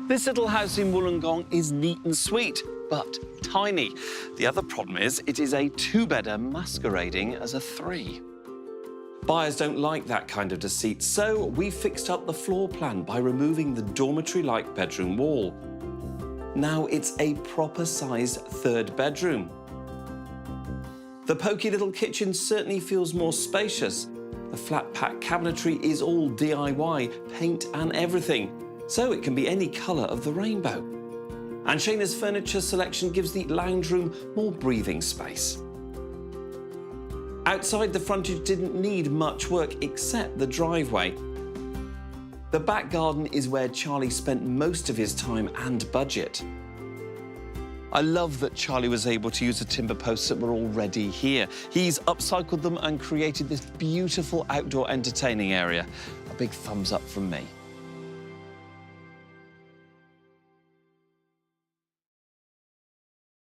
This little house in Wollongong is neat and sweet, but tiny. The other problem is it is a two-bedder masquerading as a three. Buyers don't like that kind of deceit, so we fixed up the floor plan by removing the dormitory-like bedroom wall. Now it's a proper-sized third bedroom. The pokey little kitchen certainly feels more spacious. The flat-pack cabinetry is all DIY, paint and everything, so it can be any colour of the rainbow. And Shayna's furniture selection gives the lounge room more breathing space. Outside, the frontage didn't need much work except the driveway. The back garden is where Charlie spent most of his time and budget. I love that Charlie was able to use the timber posts that were already here. He's upcycled them and created this beautiful outdoor entertaining area. A big thumbs up from me.